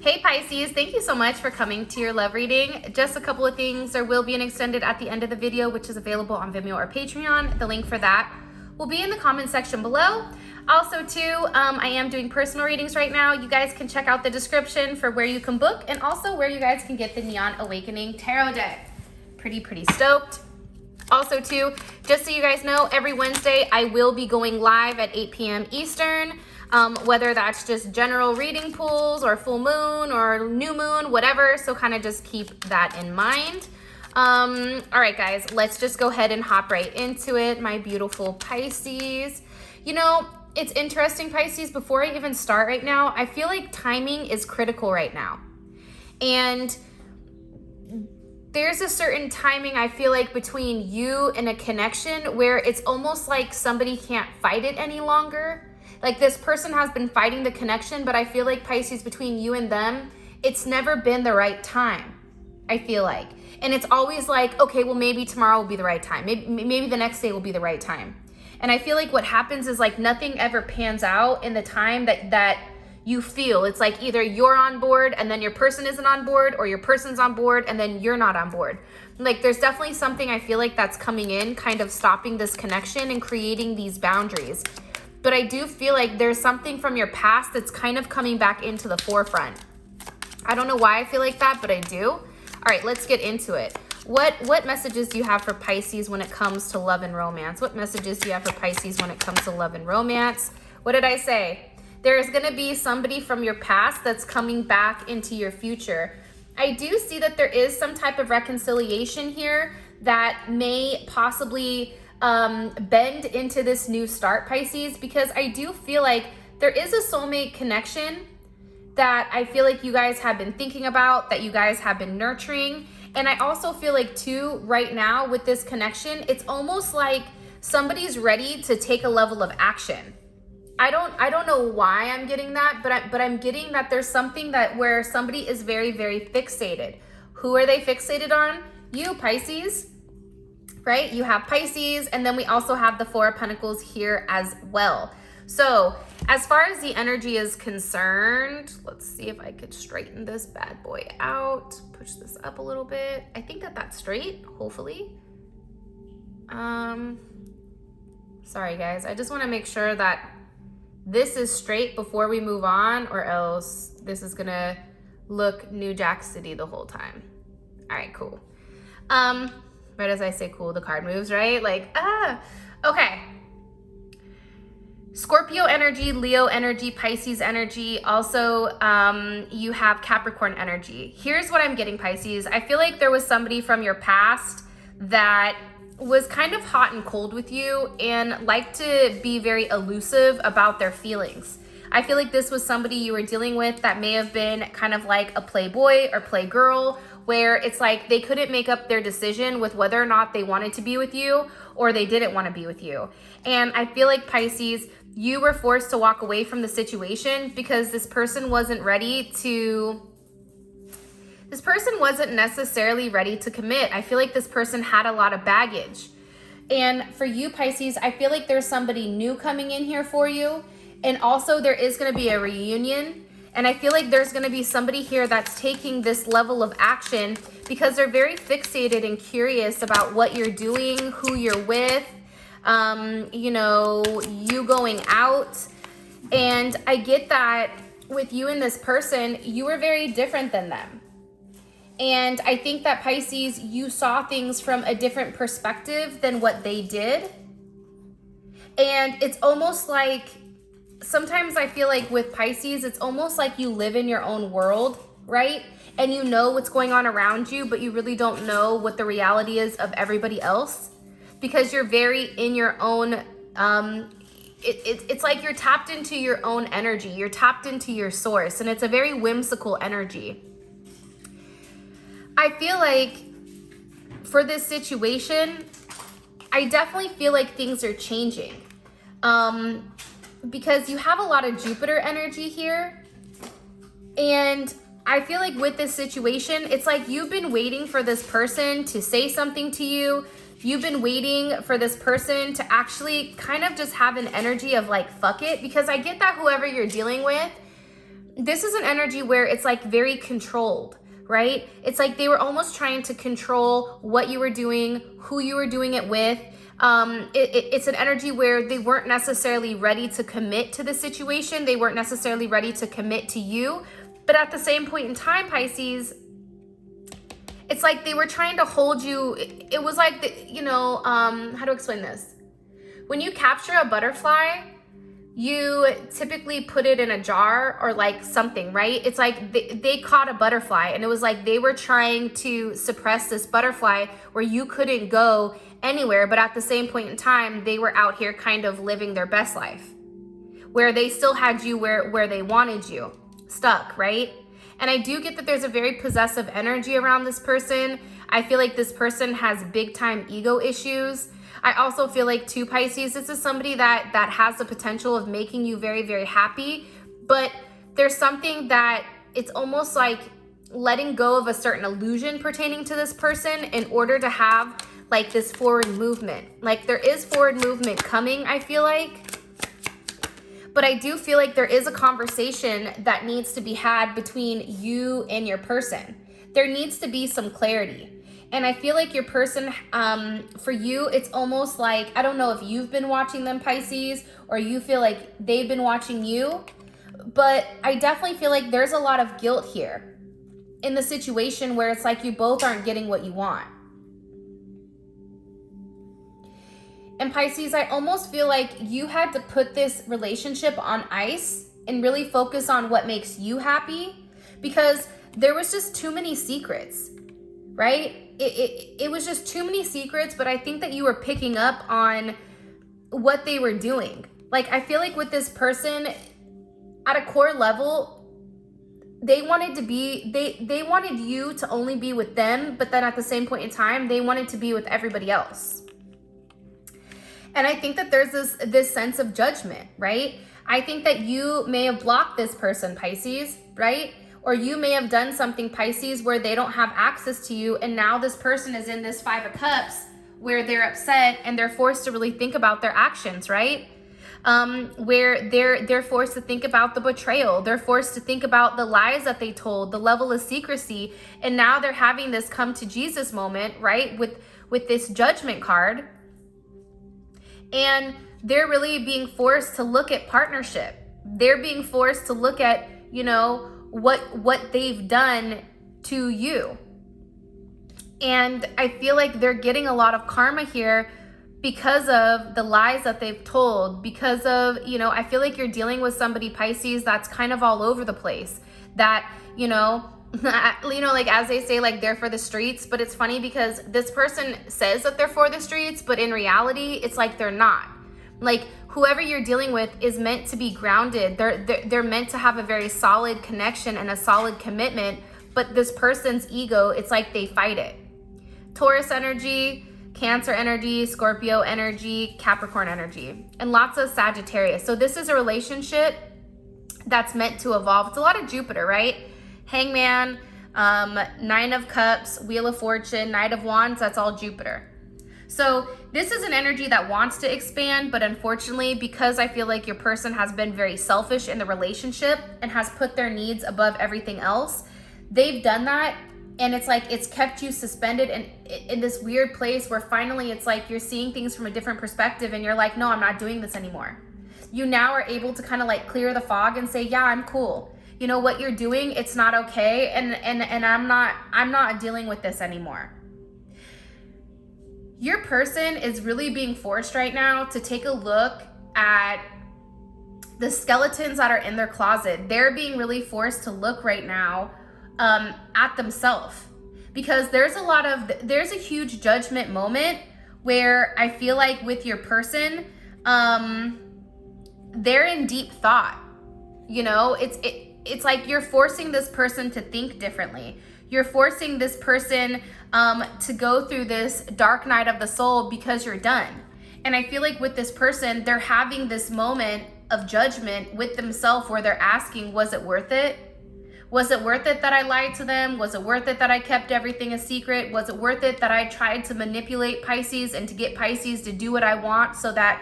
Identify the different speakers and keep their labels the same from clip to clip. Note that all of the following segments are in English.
Speaker 1: Hey Pisces, thank you so much for coming to your love reading. Just a couple of things. There will be an extended at the end of the video, which is available on Vimeo or Patreon. The link for that will be in the comment section below. Also too, I am doing personal readings right now. You guys can check out the description for where you can book and also where you guys can get the Neon Awakening Tarot deck. Pretty stoked. Also too, just so you guys know, every Wednesday I will be going live at 8 p.m. Eastern. Whether that's just general reading pools or full moon or new moon, whatever. So kind of just keep that in mind. All right, guys, let's just go ahead and hop right into it. My beautiful Pisces. You know, it's interesting, Pisces, before I even start right now, I feel like timing is critical right now. And there's a certain timing, I feel like, between you and a connection where it's almost like somebody can't fight it any longer. Like this person has been fighting the connection, but I feel like, Pisces, between you and them, it's never been the right time, I feel like. And it's always like, okay, well, maybe tomorrow will be the right time. Maybe the next day will be the right time. And I feel like what happens is like nothing ever pans out in the time that you feel. It's like either you're on board and then your person isn't on board, or your person's on board and then you're not on board. Like there's definitely something I feel like that's coming in, kind of stopping this connection and creating these boundaries. But I do feel like there's something from your past that's kind of coming back into the forefront. I don't know why I feel like that, but I do. All right, let's get into it. What messages do you have for Pisces when it comes to love and romance? What messages do you have for Pisces when it comes to love and romance? What did I say? There's going to be somebody from your past that's coming back into your future. I do see that there is some type of reconciliation here that may possibly bend into this new start, Pisces, because I do feel like there is a soulmate connection that I feel like you guys have been thinking about, that you guys have been nurturing. And I also feel like too, right now with this connection, it's almost like somebody's ready to take a level of action. I don't know why I'm getting that, but I'm getting that there's something that where somebody is very fixated. Who are they fixated on? You, Pisces. Right? You have Pisces, and then we also have the Four of Pentacles here as well. So as far as the energy is concerned, let's see if I could straighten this bad boy out. Push this up a little bit. I think that's straight, hopefully. Sorry guys, I just want to make sure that this is straight before we move on, or else this is gonna look New Jack City the whole time. All right, cool. Right as I say cool, the card moves, right? Like, okay. Scorpio energy, Leo energy, Pisces energy. Also, you have Capricorn energy. Here's what I'm getting, Pisces. I feel like there was somebody from your past that was kind of hot and cold with you and liked to be very elusive about their feelings. I feel like this was somebody you were dealing with that may have been kind of like a playboy or playgirl, where it's like they couldn't make up their decision with whether or not they wanted to be with you or they didn't want to be with you. And I feel like, Pisces, you were forced to walk away from the situation because this person wasn't necessarily ready to commit. I feel like this person had a lot of baggage. And for you, Pisces, I feel like there's somebody new coming in here for you. And also there is going to be a reunion. And I feel like there's going to be somebody here that's taking this level of action because they're very fixated and curious about what you're doing, who you're with, you know, you going out. And I get that with you and this person, you were very different than them. And I think that, Pisces, you saw things from a different perspective than what they did. And it's almost like, sometimes I feel like with Pisces, it's almost like you live in your own world, right? And you know what's going on around you, but you really don't know what the reality is of everybody else because you're very in your own, it's like you're tapped into your own energy. You're tapped into your source, and it's a very whimsical energy. I feel like for this situation, I definitely feel like things are changing. Because you have a lot of Jupiter energy here. And I feel like with this situation, it's like you've been waiting for this person to say something to you. You've been waiting for this person to actually kind of just have an energy of like, fuck it. Because I get that whoever you're dealing with, this is an energy where it's like very controlled, right? It's like they were almost trying to control what you were doing, who you were doing it with. It's an energy where they weren't necessarily ready to commit to the situation. They weren't necessarily ready to commit to you. But at the same point in time, Pisces, it's like they were trying to hold you. It was like, how to explain this? When you capture a butterfly, you typically put it in a jar or like something, right? It's like they caught a butterfly, and it was like they were trying to suppress this butterfly where you couldn't go anywhere. But at the same point in time, they were out here kind of living their best life, where they still had you where they wanted you, stuck, right? And I do get that there's a very possessive energy around this person. I feel like this person has big time ego issues. I also feel like too, Pisces, this is somebody that has the potential of making you very, very happy, but there's something that it's almost like letting go of a certain illusion pertaining to this person in order to have like this forward movement. Like there is forward movement coming, I feel like. But I do feel like there is a conversation that needs to be had between you and your person. There needs to be some clarity. And I feel like your person, for you, it's almost like, I don't know if you've been watching them, Pisces, or you feel like they've been watching you, but I definitely feel like there's a lot of guilt here in the situation where it's like you both aren't getting what you want. And Pisces, I almost feel like you had to put this relationship on ice and really focus on what makes you happy, because there was just too many secrets, right? It was just too many secrets, but I think that you were picking up on what they were doing. Like, I feel like with this person, at a core level, they wanted you to only be with them, but then at the same point in time, they wanted to be with everybody else. And I think that there's this sense of judgment, right? I think that you may have blocked this person, Pisces, right? Or you may have done something, Pisces, where they don't have access to you, and now this person is in this 5 of Cups where they're upset and they're forced to really think about their actions, right? Where they're forced to think about the betrayal. They're forced to think about the lies that they told, the level of secrecy, and now they're having this come to Jesus moment, right? With this judgment card. And they're really being forced to look at partnership. They're being forced to look at, what they've done to you. And I feel like they're getting a lot of karma here because of the lies that they've told, because of, I feel like you're dealing with somebody, Pisces, that's kind of all over the place, that, like as they say, like they're for the streets. But it's funny because this person says that they're for the streets, but in reality, it's like they're not. Like whoever you're dealing with is meant to be grounded. They're meant to have a very solid connection and a solid commitment. But this person's ego, it's like they fight it. Taurus energy, Cancer energy, Scorpio energy, Capricorn energy, and lots of Sagittarius. So this is a relationship that's meant to evolve. It's a lot of Jupiter, right? Hangman, 9 of Cups, Wheel of Fortune, Knight of Wands, that's all Jupiter. So this is an energy that wants to expand, but unfortunately, because I feel like your person has been very selfish in the relationship and has put their needs above everything else, they've done that, and it's like it's kept you suspended in this weird place where finally it's like you're seeing things from a different perspective and you're like, no, I'm not doing this anymore. You now are able to kind of like clear the fog and say, yeah, I'm cool. You know what you're doing, it's not okay, and I'm not dealing with this anymore. Your person is really being forced right now to take a look at the skeletons that are in their closet. They're being really forced to look right now at themselves, because there's a huge judgment moment where I feel like with your person, they're in deep thought. It's like you're forcing this person to think differently. You're forcing this person to go through this dark night of the soul because you're done. And I feel like with this person, they're having this moment of judgment with themselves where they're asking, was it worth it? Was it worth it that I lied to them? Was it worth it that I kept everything a secret? Was it worth it that I tried to manipulate Pisces and to get Pisces to do what I want so that,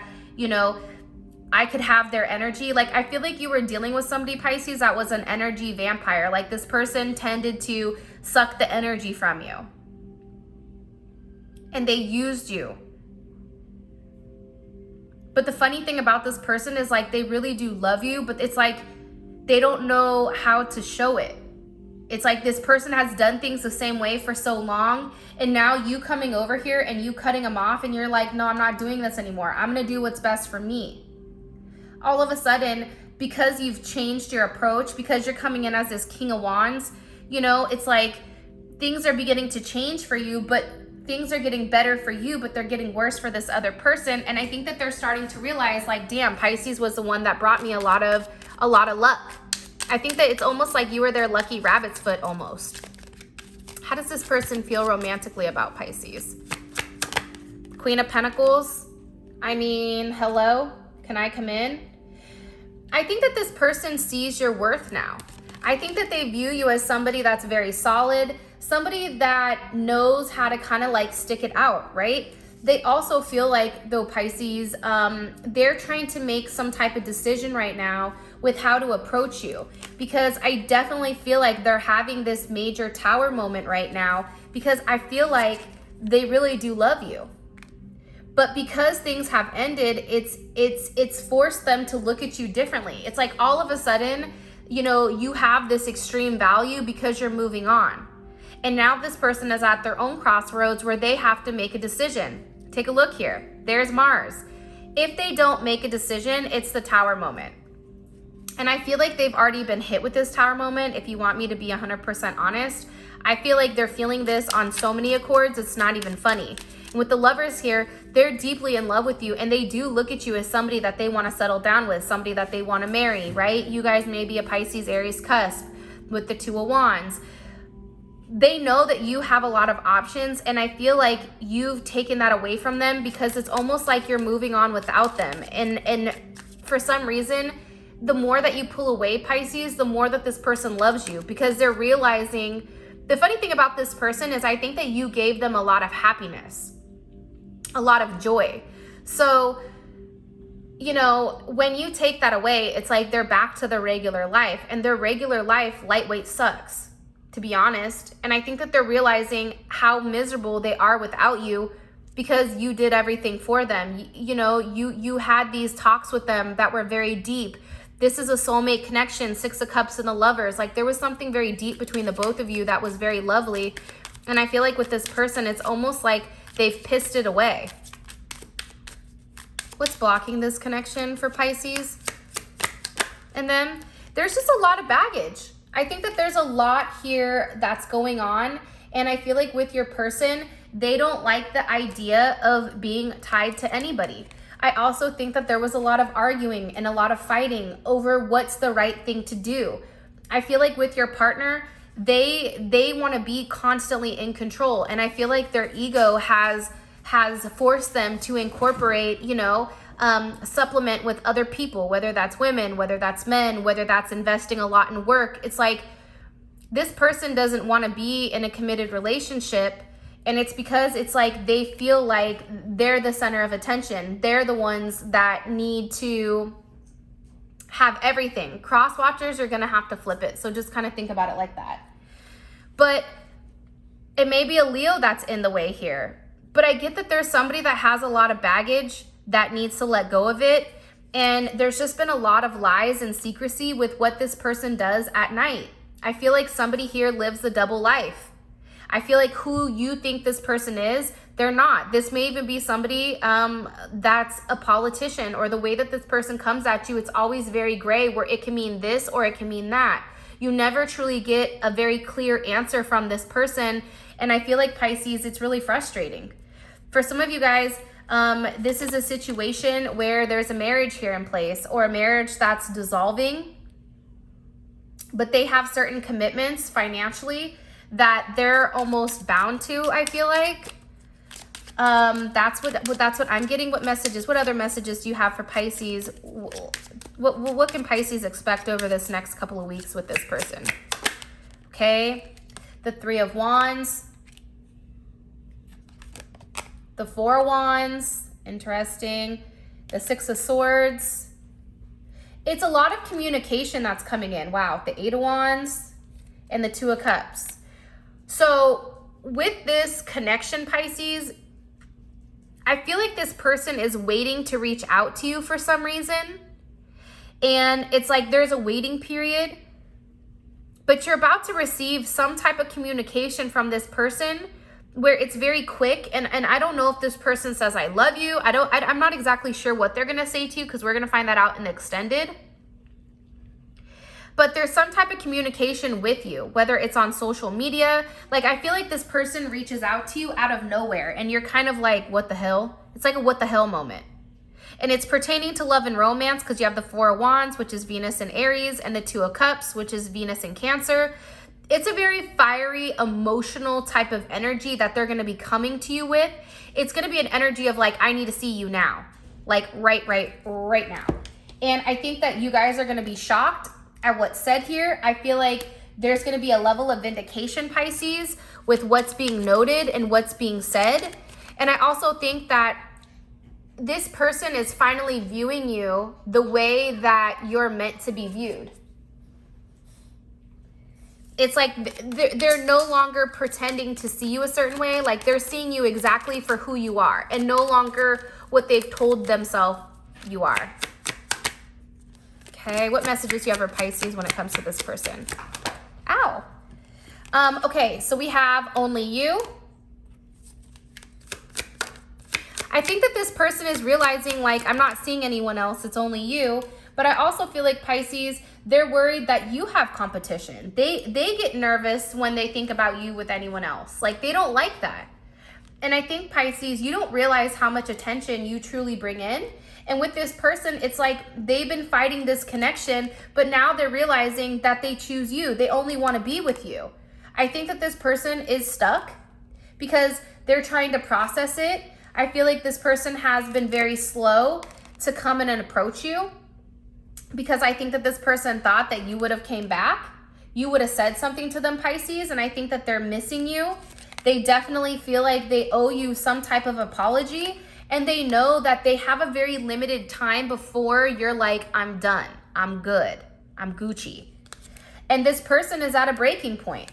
Speaker 1: I could have their energy. Like, I feel like you were dealing with somebody, Pisces, that was an energy vampire. Like, this person tended to suck the energy from you. And they used you. But the funny thing about this person is, like, they really do love you, but it's like they don't know how to show it. It's like this person has done things the same way for so long, and now you coming over here and you cutting them off, and you're like, no, I'm not doing this anymore. I'm gonna do what's best for me. All of a sudden, because you've changed your approach, because you're coming in as this King of Wands, you know, it's like things are beginning to change for you, but things are getting better for you, but they're getting worse for this other person. And I think that they're starting to realize, like, damn, Pisces was the one that brought me a lot of luck. I think that it's almost like you were their lucky rabbit's foot almost. How does this person feel romantically about Pisces? Queen of Pentacles. I mean, hello, can I come in? I think that this person sees your worth now. I think that they view you as somebody that's very solid, somebody that knows how to kind of like stick it out, right? They also feel like, though, Pisces, they're trying to make some type of decision right now with how to approach you, because I definitely feel like they're having this major tower moment right now, because I feel like they really do love you. But because things have ended, it's forced them to look at you differently. It's like all of a sudden, you know, you have this extreme value because you're moving on. And now this person is at their own crossroads where they have to make a decision. Take a look here. There's Mars. If they don't make a decision, it's the tower moment. And I feel like they've already been hit with this tower moment. If you want me to be 100% honest, I feel like they're feeling this on so many accords, it's not even funny. And with the Lovers here, they're deeply in love with you, and they do look at you as somebody that they want to settle down with, somebody that they want to marry, right? You guys may be a Pisces Aries cusp with the Two of Wands. They know that you have a lot of options, and I feel like you've taken that away from them, because it's almost like you're moving on without them. And for some reason, the more that you pull away, Pisces, the more that this person loves you, because they're realizing. The funny thing about this person is I think that you gave them a lot of happiness, a lot of joy. So, you know, when you take that away, it's like they're back to their regular life, and their regular life, lightweight, sucks, to be honest. And I think that they're realizing how miserable they are without you, because you did everything for them. You know, you had these talks with them that were very deep. This is a soulmate connection, Six of Cups and the Lovers. Like, there was something very deep between the both of you that was very lovely. And I feel like with this person, it's almost like they've pissed it away. What's blocking this connection for Pisces? And then there's just a lot of baggage. I think that there's a lot here that's going on. And I feel like with your person, they don't like the idea of being tied to anybody. I also think that there was a lot of arguing and a lot of fighting over what's the right thing to do. I feel like with your partner, they want to be constantly in control. And I feel like their ego has forced them to incorporate, you know, supplement with other people, whether that's women, whether that's men, whether that's investing a lot in work. It's like this person doesn't want to be in a committed relationship. And it's because it's like they feel like they're the center of attention. They're the ones that need to have everything. Cross watchers are going to have to flip it. So just kind of think about it like that. But it may be a Leo that's in the way here. But I get that there's somebody that has a lot of baggage that needs to let go of it. And there's just been a lot of lies and secrecy with what this person does at night. I feel like somebody here lives the double life. I feel like who you think this person is, they're not. This may even be somebody that's a politician, or the way that this person comes at you, it's always very gray, where it can mean this or it can mean that. You never truly get a very clear answer from this person. And I feel like, Pisces, it's really frustrating. For some of you guys, this is a situation where there's a marriage here in place, or a marriage that's dissolving, but they have certain commitments financially that they're almost bound to, I feel like. That's what I'm getting. What messages, what other messages do you have for Pisces? What can Pisces expect over this next couple of weeks with this person? Okay, the Three of Wands, the Four of Wands, interesting. The Six of Swords, It's a lot of communication that's coming in. Wow, the 8 of Wands and the 2 of Cups. So with this connection, Pisces, I feel like this person is waiting to reach out to you for some reason. And it's like there's a waiting period, but you're about to receive some type of communication from this person where it's very quick. And I don't know if this person says, I love you. I'm not exactly sure what they're going to say to you, because we're going to find that out in the extended. But there's some type of communication with you, whether it's on social media. Like, I feel like this person reaches out to you out of nowhere and you're kind of like, what the hell? It's like a what the hell moment. And it's pertaining to love and romance, because you have the 4 of Wands, which is Venus in Aries, and the 2 of Cups, which is Venus in Cancer. It's a very fiery, emotional type of energy that they're going to be coming to you with. It's going to be an energy of like, I need to see you now. Like right now. And I think that you guys are going to be shocked at what's said here. I feel like there's going to be a level of vindication, Pisces, with what's being noted and what's being said. And I also think that this person is finally viewing you the way that you're meant to be viewed. It's like they're no longer pretending to see you a certain way. Like, they're seeing you exactly for who you are and no longer what they've told themselves you are. Okay, what messages do you have for Pisces when it comes to this person? Ow. Okay, so we have only you. I think that this person is realizing, like, I'm not seeing anyone else, it's only you. But I also feel like Pisces, they're worried that you have competition. They get nervous when they think about you with anyone else. Like, they don't like that. And I think, Pisces, you don't realize how much attention you truly bring in. And with this person, it's like they've been fighting this connection, but now they're realizing that they choose you. They only want to be with you. I think that this person is stuck because they're trying to process it. I feel like this person has been very slow to come in and approach you, because I think that this person thought that you would have came back. You would have said something to them, Pisces, and I think that they're missing you. They definitely feel like they owe you some type of apology, and they know that they have a very limited time before you're like, I'm done, I'm good, I'm Gucci. And this person is at a breaking point.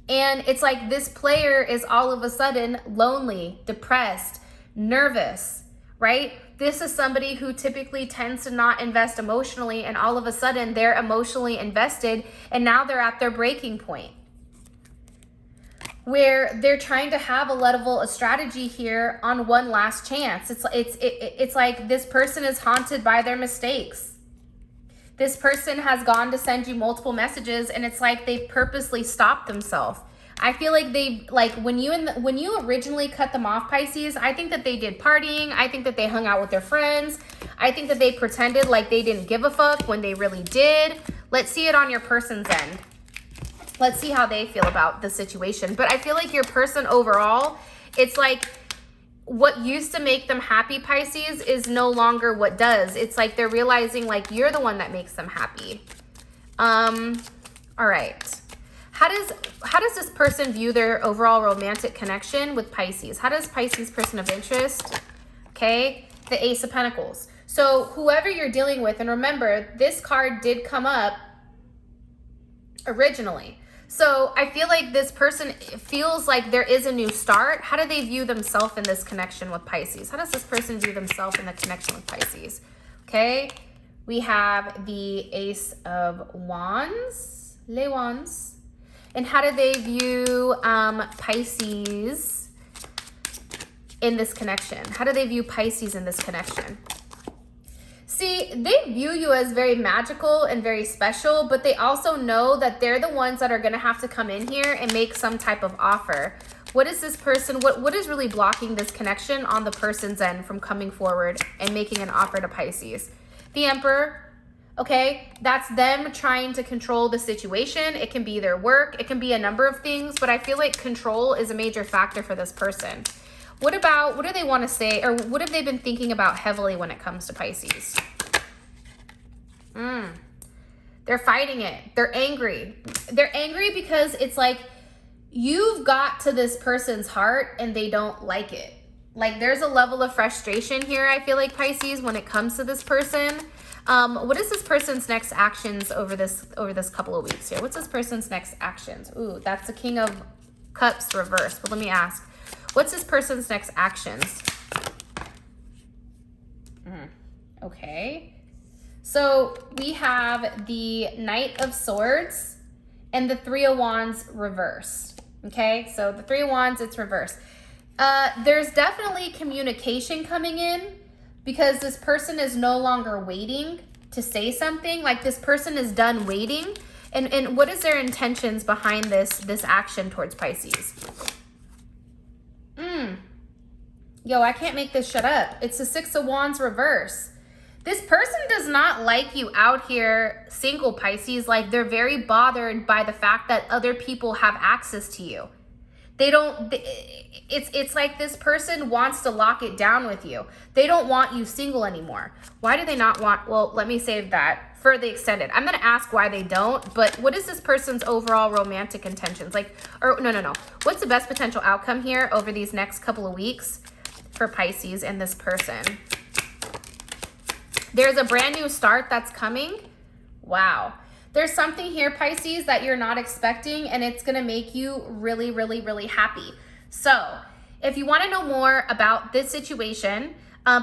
Speaker 1: And it's like this player is all of a sudden lonely, depressed, nervous, right? This is somebody who typically tends to not invest emotionally, and all of a sudden they're emotionally invested, and now they're at their breaking point where they're trying to have a level of strategy here on one last chance. It's like this person is haunted by their mistakes. This person has gone to send you multiple messages, and it's like they've purposely stopped themselves. I feel like they, like, when you originally cut them off, Pisces, I think that they did partying. I think that they hung out with their friends. I think that they pretended like they didn't give a fuck when they really did. Let's see it on your person's end. Let's see how they feel about the situation. But I feel like your person overall, it's like what used to make them happy, Pisces, is no longer what does. It's like they're realizing like you're the one that makes them happy. All right. How does this person view their overall romantic connection with Pisces? How does Pisces person of interest? Okay, the Ace of Pentacles. So whoever you're dealing with, and remember, this card did come up originally. So I feel like this person feels like there is a new start. How do they view themselves in this connection with Pisces? How does this person view themselves in the connection with Pisces? Okay, we have the Ace of Wands, Les Wands. And how do they view Pisces in this connection? How do they view Pisces in this connection? See, they view you as very magical and very special, but they also know that they're the ones that are going to have to come in here and make some type of offer. What is this person, what is really blocking this connection on the person's end from coming forward and making an offer to Pisces? The Emperor. Okay, that's them trying to control the situation. It can be their work. It can be a number of things, but I feel like control is a major factor for this person. What do they want to say, or what have they been thinking about heavily when it comes to Pisces? They're fighting it. They're angry. They're angry because it's like you've got to this person's heart and they don't like it. Like there's a level of frustration here, I feel like, Pisces, when it comes to this person. What is this person's next actions over this couple of weeks here? What's this person's next actions? Ooh, that's the King of Cups reversed. But let me ask, what's this person's next actions? Okay. So we have the Knight of Swords and the Three of Wands reversed. Okay, so the Three of Wands, it's reversed. There's definitely communication coming in because this person is no longer waiting to say something. Like this person is done waiting. And what is their intentions behind this action towards Pisces? Yo, I can't make this shut up. It's the Six of Wands reverse. This person does not like you out here single, Pisces. Like they're very bothered by the fact that other people have access to you. It's like this person wants to lock it down with you. They don't want you single anymore. Why do they not want, well, let me save that for the extended. I'm going to ask why they don't, but what is this person's overall romantic intentions? Like, or no. What's the best potential outcome here over these next couple of weeks for Pisces and this person? There's a brand new start that's coming. Wow. There's something here, Pisces, that you're not expecting, and it's going to make you really, really, really happy. So if you want to know more about this situation,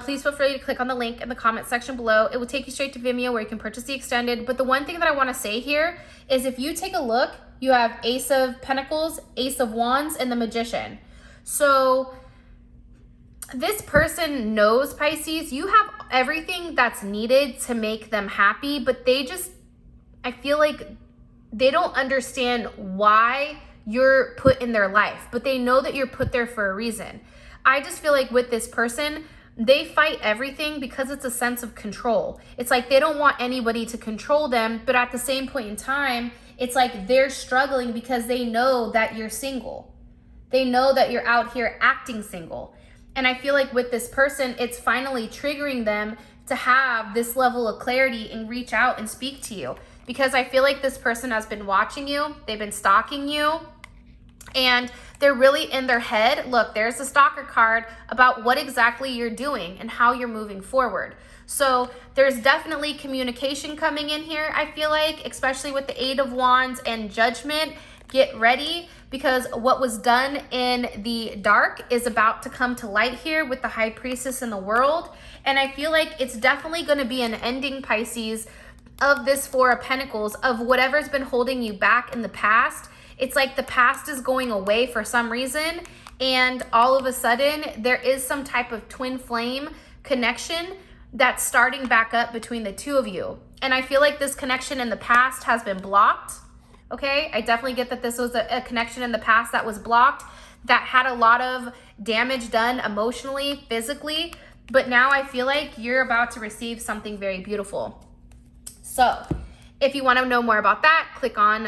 Speaker 1: please feel free to click on the link in the comment section below. It will take you straight to Vimeo where you can purchase the extended. But the one thing that I want to say here is if you take a look, you have Ace of Pentacles, Ace of Wands, and the Magician. So this person knows, Pisces, you have everything that's needed to make them happy, but I feel like they don't understand why you're put in their life, but they know that you're put there for a reason. I just feel like with this person, they fight everything because it's a sense of control. It's like they don't want anybody to control them, but at the same point in time, it's like they're struggling because they know that you're single. They know that you're out here acting single. And I feel like with this person, it's finally triggering them to have this level of clarity and reach out and speak to you. Because I feel like this person has been watching you, they've been stalking you, and they're really in their head. Look, there's a stalker card about what exactly you're doing and how you're moving forward. So there's definitely communication coming in here, I feel like, especially with the Eight of Wands and Judgment. Get ready, because what was done in the dark is about to come to light here with the High Priestess in the world. And I feel like it's definitely going to be an ending, Pisces, of this Four of Pentacles, of whatever's been holding you back in the past. It's like the past is going away for some reason, and all of a sudden there is some type of twin flame connection that's starting back up between the two of you. And I feel like this connection in the past has been blocked. Okay, I definitely get that this was a connection in the past that was blocked, that had a lot of damage done emotionally, physically, but now I feel like you're about to receive something very beautiful. So if you want to know more about that, click on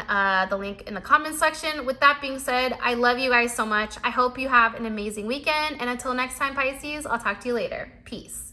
Speaker 1: the link in the comment section. With that being said, I love you guys so much. I hope you have an amazing weekend. And until next time, Pisces, I'll talk to you later. Peace.